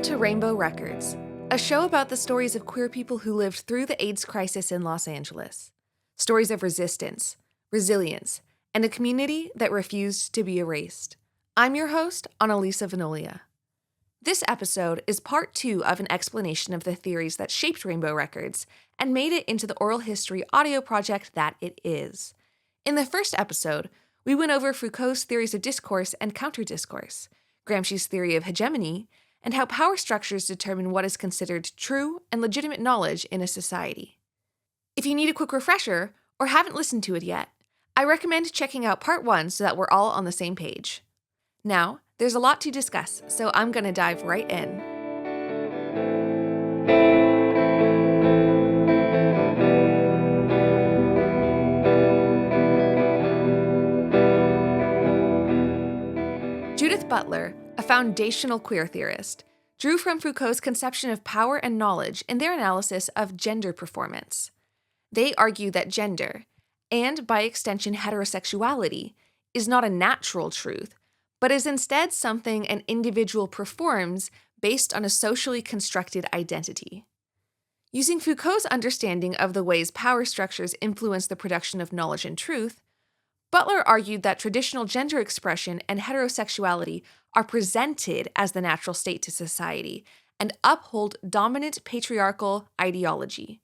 to Rainbow Records, a show about the stories of queer people who lived through the AIDS crisis in Los Angeles. Stories of resistance, resilience, and a community that refused to be erased. I'm your host, Analisa Venolia. This episode is part 2 of an explanation of the theories that shaped Rainbow Records and made it into the oral history audio project that it is. In the first episode, we went over Foucault's theories of discourse and counter-discourse, Gramsci's theory of hegemony, and how power structures determine what is considered true and legitimate knowledge in a society. If you need a quick refresher, or haven't listened to it yet, I recommend checking out part 1 so that we're all on the same page. Now, there's a lot to discuss, so I'm going to dive right in. Judith Butler, a foundational queer theorist, drew from Foucault's conception of power and knowledge in their analysis of gender performance. They argue that gender, and by extension heterosexuality, is not a natural truth, but is instead something an individual performs based on a socially constructed identity. Using Foucault's understanding of the ways power structures influence the production of knowledge and truth, Butler argued that traditional gender expression and heterosexuality are presented as the natural state to society and uphold dominant patriarchal ideology.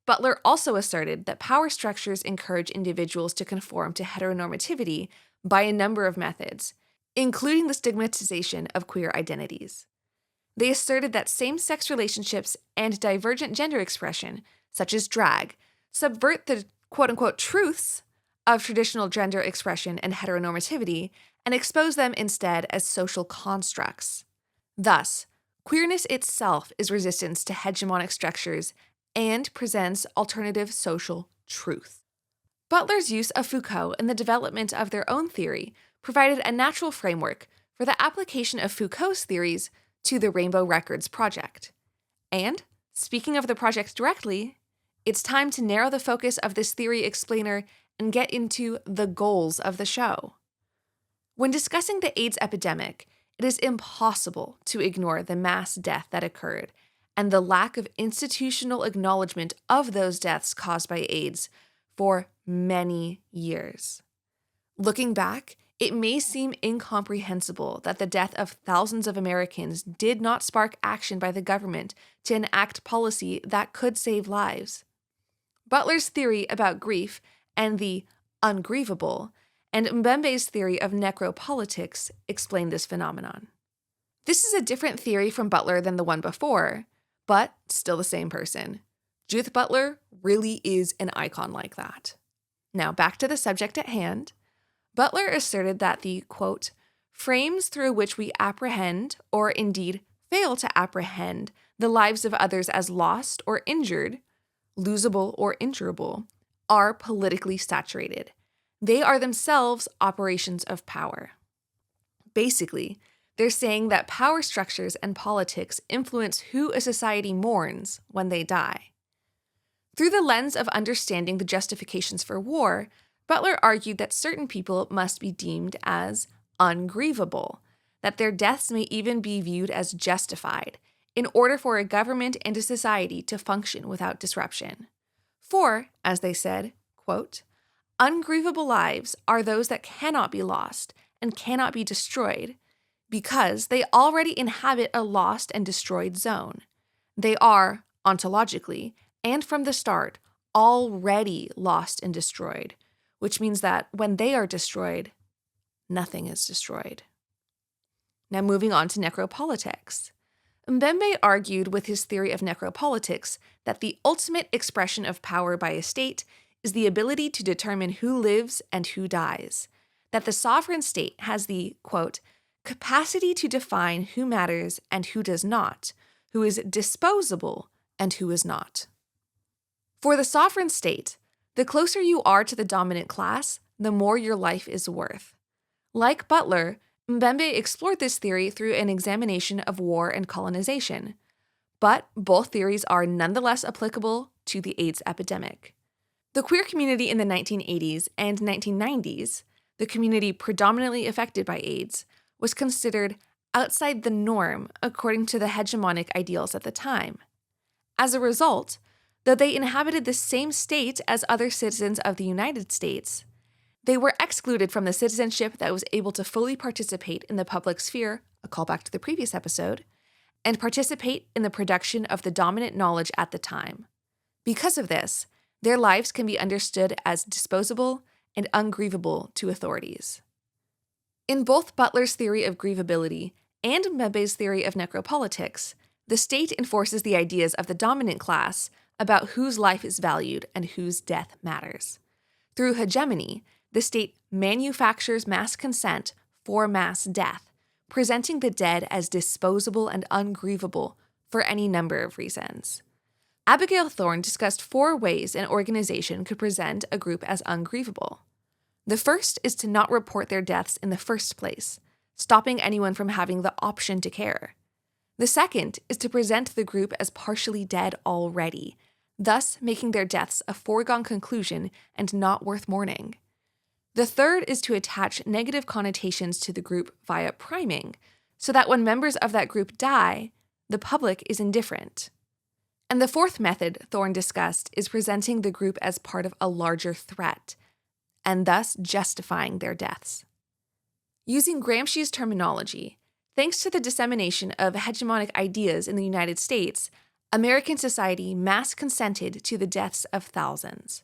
Butler also asserted that power structures encourage individuals to conform to heteronormativity by a number of methods, including the stigmatization of queer identities. They asserted that same-sex relationships and divergent gender expression, such as drag, subvert the quote-unquote truths of traditional gender expression and heteronormativity and expose them instead as social constructs. Thus, queerness itself is resistance to hegemonic structures and presents alternative social truth. Butler's use of Foucault in the development of their own theory provided a natural framework for the application of Foucault's theories to the Rainbow Records project. And, speaking of the project directly, it's time to narrow the focus of this theory explainer and get into the goals of the show. When discussing the AIDS epidemic, it is impossible to ignore the mass death that occurred and the lack of institutional acknowledgement of those deaths caused by AIDS for many years. Looking back, it may seem incomprehensible that the death of thousands of Americans did not spark action by the government to enact policy that could save lives. Butler's theory about grief and the ungrievable, and Mbembe's theory of necropolitics explain this phenomenon. This is a different theory from Butler than the one before, but still the same person. Judith Butler really is an icon like that. Now, back to the subject at hand. Butler asserted that the, quote, frames through which we apprehend, or indeed fail to apprehend, the lives of others as lost or injured, losable or injurable, are politically saturated. They are themselves operations of power. Basically, they're saying that power structures and politics influence who a society mourns when they die. Through the lens of understanding the justifications for war, Butler argued that certain people must be deemed as ungrievable, that their deaths may even be viewed as justified, in order for a government and a society to function without disruption. For, as they said, quote, ungrievable lives are those that cannot be lost and cannot be destroyed because they already inhabit a lost and destroyed zone. They are, ontologically, and from the start, already lost and destroyed, which means that when they are destroyed, nothing is destroyed. Now moving on to necropolitics. Mbembe argued with his theory of necropolitics that the ultimate expression of power by a state is the ability to determine who lives and who dies, that the sovereign state has the, quote, capacity to define who matters and who does not, who is disposable and who is not. For the sovereign state, the closer you are to the dominant class, the more your life is worth. Like Butler, Mbembe explored this theory through an examination of war and colonization, but both theories are nonetheless applicable to the AIDS epidemic. The queer community in the 1980s and 1990s, the community predominantly affected by AIDS, was considered outside the norm according to the hegemonic ideals at the time. As a result, though they inhabited the same state as other citizens of the United States, they were excluded from the citizenship that was able to fully participate in the public sphere, a callback to the previous episode, and participate in the production of the dominant knowledge at the time. Because of this, their lives can be understood as disposable and ungrievable to authorities. In both Butler's theory of grievability and Mbe's theory of necropolitics, the state enforces the ideas of the dominant class about whose life is valued and whose death matters. Through hegemony, the state manufactures mass consent for mass death, presenting the dead as disposable and ungrievable for any number of reasons. Abigail Thorne discussed 4 ways an organization could present a group as ungrievable. The first is to not report their deaths in the first place, stopping anyone from having the option to care. The second is to present the group as partially dead already, thus making their deaths a foregone conclusion and not worth mourning. The third is to attach negative connotations to the group via priming, so that when members of that group die, the public is indifferent. And the fourth method Thorne discussed is presenting the group as part of a larger threat, and thus justifying their deaths. Using Gramsci's terminology, thanks to the dissemination of hegemonic ideas in the United States, American society mass consented to the deaths of thousands.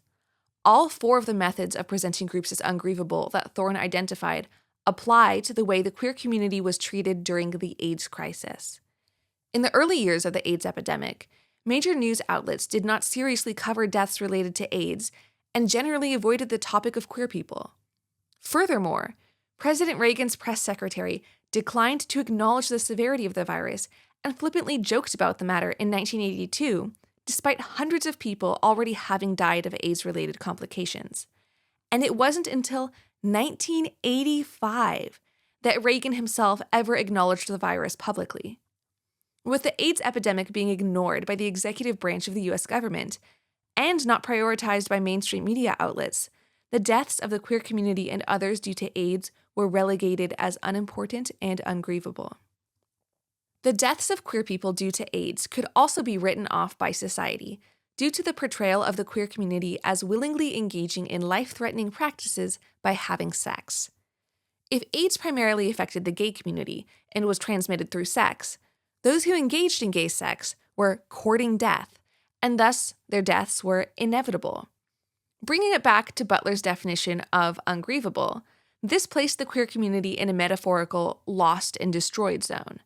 All 4 of the methods of presenting groups as ungrievable that Thorne identified apply to the way the queer community was treated during the AIDS crisis. In the early years of the AIDS epidemic, major news outlets did not seriously cover deaths related to AIDS and generally avoided the topic of queer people. Furthermore, President Reagan's press secretary declined to acknowledge the severity of the virus and flippantly joked about the matter in 1982, despite hundreds of people already having died of AIDS-related complications. And it wasn't until 1985 that Reagan himself ever acknowledged the virus publicly. With the AIDS epidemic being ignored by the executive branch of the US government and not prioritized by mainstream media outlets, the deaths of the queer community and others due to AIDS were relegated as unimportant and ungrievable. The deaths of queer people due to AIDS could also be written off by society due to the portrayal of the queer community as willingly engaging in life-threatening practices by having sex. If AIDS primarily affected the gay community and was transmitted through sex, those who engaged in gay sex were courting death, and thus their deaths were inevitable. Bringing it back to Butler's definition of ungrievable, this placed the queer community in a metaphorical lost and destroyed zone.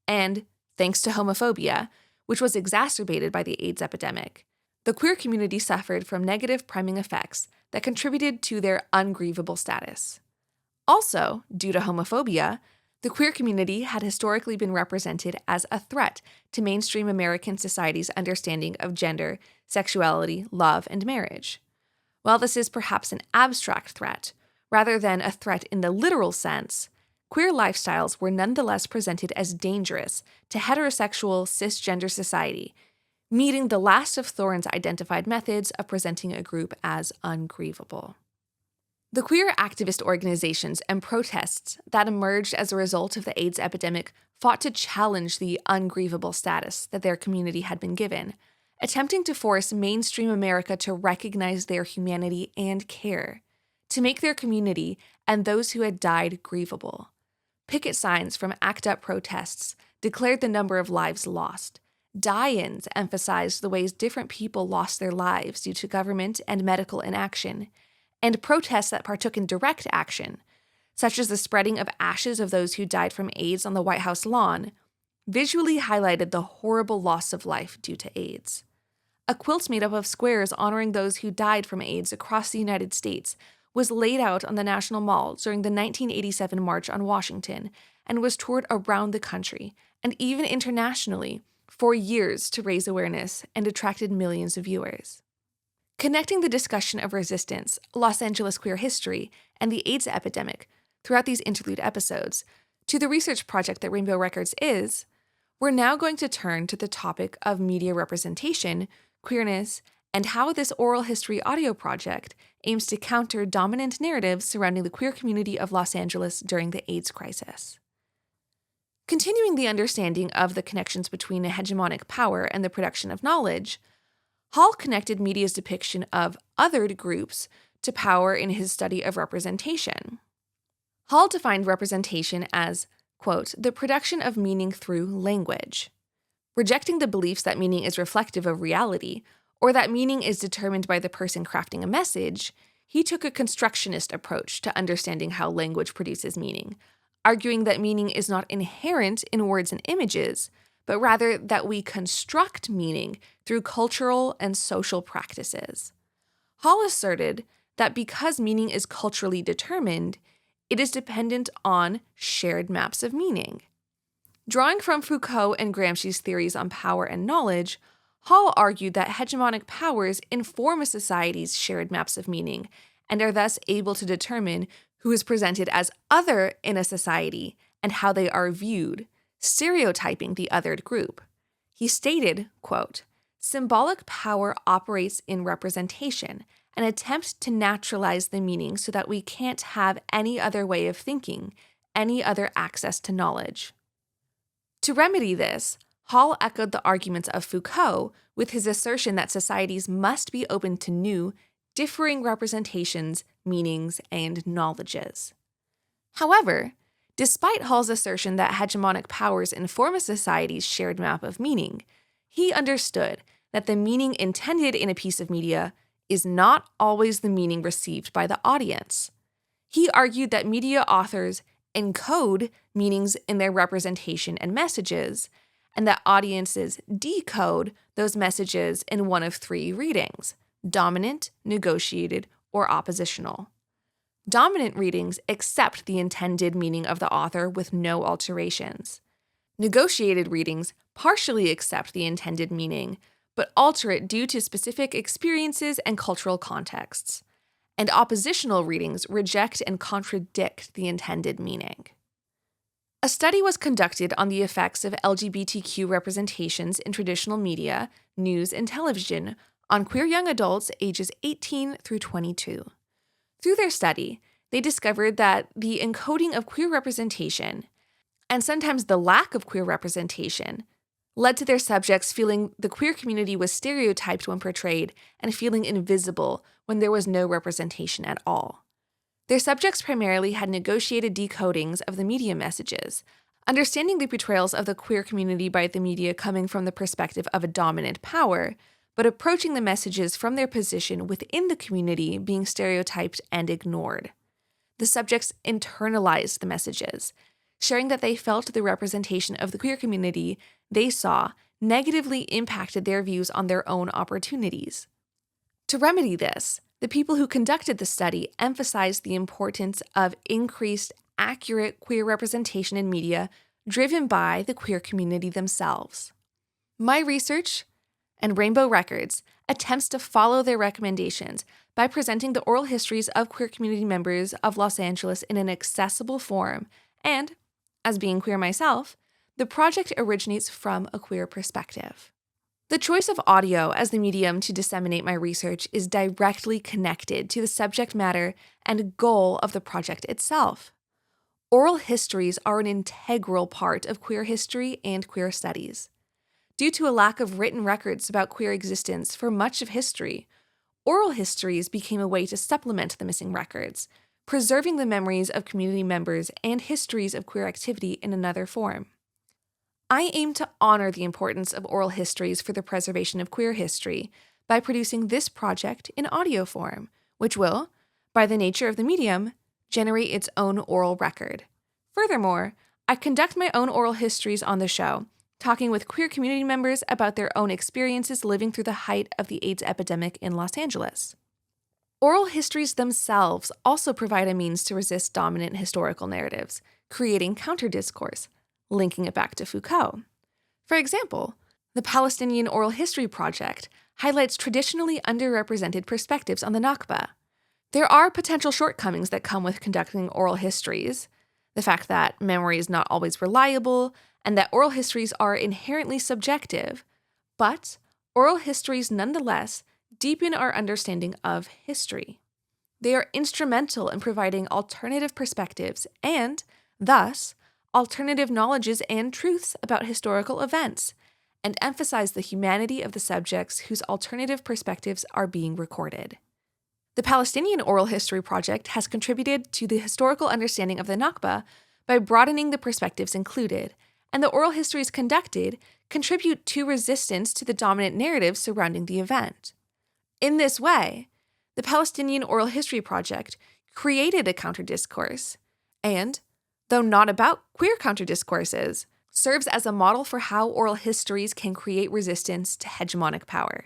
And, thanks to homophobia, which was exacerbated by the AIDS epidemic, the queer community suffered from negative priming effects that contributed to their ungrievable status. Also, due to homophobia, the queer community had historically been represented as a threat to mainstream American society's understanding of gender, sexuality, love, and marriage. While this is perhaps an abstract threat, rather than a threat in the literal sense, queer lifestyles were nonetheless presented as dangerous to heterosexual cisgender society, meeting the last of Thorne's identified methods of presenting a group as ungrievable. The queer activist organizations and protests that emerged as a result of the AIDS epidemic fought to challenge the ungrievable status that their community had been given, attempting to force mainstream America to recognize their humanity and care, to make their community and those who had died grievable. Picket signs from ACT UP protests declared the number of lives lost. Die-ins emphasized the ways different people lost their lives due to government and medical inaction. And protests that partook in direct action, such as the spreading of ashes of those who died from AIDS on the White House lawn, visually highlighted the horrible loss of life due to AIDS. A quilt made up of squares honoring those who died from AIDS across the United States was laid out on the National Mall during the 1987 March on Washington and was toured around the country, and even internationally, for years to raise awareness and attracted millions of viewers. Connecting the discussion of resistance, Los Angeles queer history, and the AIDS epidemic throughout these interlude episodes to the research project that Rainbow Records is, we're now going to turn to the topic of media representation, queerness, and how this oral history audio project aims to counter dominant narratives surrounding the queer community of Los Angeles during the AIDS crisis. Continuing the understanding of the connections between a hegemonic power and the production of knowledge, Hall connected media's depiction of othered groups to power in his study of representation. Hall defined representation as, quote, the production of meaning through language. Rejecting the beliefs that meaning is reflective of reality, or that meaning is determined by the person crafting a message, he took a constructionist approach to understanding how language produces meaning, arguing that meaning is not inherent in words and images, but rather that we construct meaning through cultural and social practices. Hall asserted that because meaning is culturally determined, it is dependent on shared maps of meaning. Drawing from Foucault and Gramsci's theories on power and knowledge, Hall argued that hegemonic powers inform a society's shared maps of meaning and are thus able to determine who is presented as other in a society and how they are viewed, stereotyping the othered group. He stated, quote, symbolic power operates in representation, an attempt to naturalize the meaning so that we can't have any other way of thinking, any other access to knowledge. To remedy this, Hall echoed the arguments of Foucault with his assertion that societies must be open to new, differing representations, meanings, and knowledges. However, despite Hall's assertion that hegemonic powers inform a society's shared map of meaning, he understood that the meaning intended in a piece of media is not always the meaning received by the audience. He argued that media authors encode meanings in their representation and messages, and that audiences decode those messages in one of three readings: dominant, negotiated, or oppositional. Dominant readings accept the intended meaning of the author with no alterations. Negotiated readings partially accept the intended meaning, but alter it due to specific experiences and cultural contexts. And oppositional readings reject and contradict the intended meaning. A study was conducted on the effects of LGBTQ representations in traditional media, news, and television on queer young adults ages 18 through 22. Through their study, they discovered that the encoding of queer representation, and sometimes the lack of queer representation, led to their subjects feeling the queer community was stereotyped when portrayed and feeling invisible when there was no representation at all. Their subjects primarily had negotiated decodings of the media messages, understanding the portrayals of the queer community by the media coming from the perspective of a dominant power, but approaching the messages from their position within the community being stereotyped and ignored. The subjects internalized the messages, sharing that they felt the representation of the queer community they saw negatively impacted their views on their own opportunities. To remedy this, the people who conducted the study emphasized the importance of increased, accurate queer representation in media driven by the queer community themselves. My research and Rainbow Records attempts to follow their recommendations by presenting the oral histories of queer community members of Los Angeles in an accessible form, and, as being queer myself, the project originates from a queer perspective. The choice of audio as the medium to disseminate my research is directly connected to the subject matter and goal of the project itself. Oral histories are an integral part of queer history and queer studies. Due to a lack of written records about queer existence for much of history, oral histories became a way to supplement the missing records, preserving the memories of community members and histories of queer activity in another form. I aim to honor the importance of oral histories for the preservation of queer history by producing this project in audio form, which will, by the nature of the medium, generate its own oral record. Furthermore, I conduct my own oral histories on the show, talking with queer community members about their own experiences living through the height of the AIDS epidemic in Los Angeles. Oral histories themselves also provide a means to resist dominant historical narratives, creating counter-discourse, linking it back to Foucault. For example, the Palestinian Oral History Project highlights traditionally underrepresented perspectives on the Nakba. There are potential shortcomings that come with conducting oral histories, the fact that memory is not always reliable, and that oral histories are inherently subjective, but oral histories nonetheless deepen our understanding of history. They are instrumental in providing alternative perspectives and, thus, alternative knowledges and truths about historical events, and emphasize the humanity of the subjects whose alternative perspectives are being recorded. The Palestinian Oral History Project has contributed to the historical understanding of the Nakba by broadening the perspectives included, and the oral histories conducted contribute to resistance to the dominant narrative surrounding the event. In this way, the Palestinian Oral History Project created a counter-discourse, and, though not about queer counter-discourses, serves as a model for how oral histories can create resistance to hegemonic power.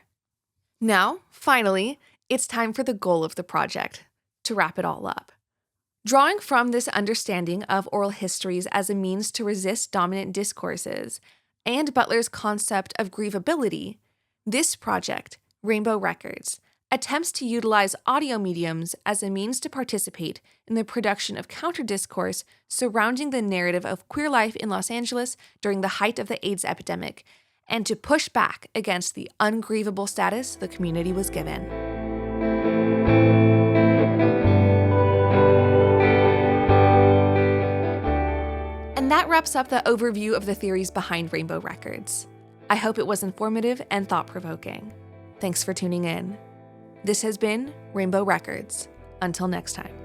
Now, finally, it's time for the goal of the project, to wrap it all up. Drawing from this understanding of oral histories as a means to resist dominant discourses, and Butler's concept of grievability, this project, Rainbow Records, attempts to utilize audio mediums as a means to participate in the production of counter-discourse surrounding the narrative of queer life in Los Angeles during the height of the AIDS epidemic, and to push back against the ungrievable status the community was given. And that wraps up the overview of the theories behind Rainbow Records. I hope it was informative and thought-provoking. Thanks for tuning in. This has been Rainbow Records. Until next time.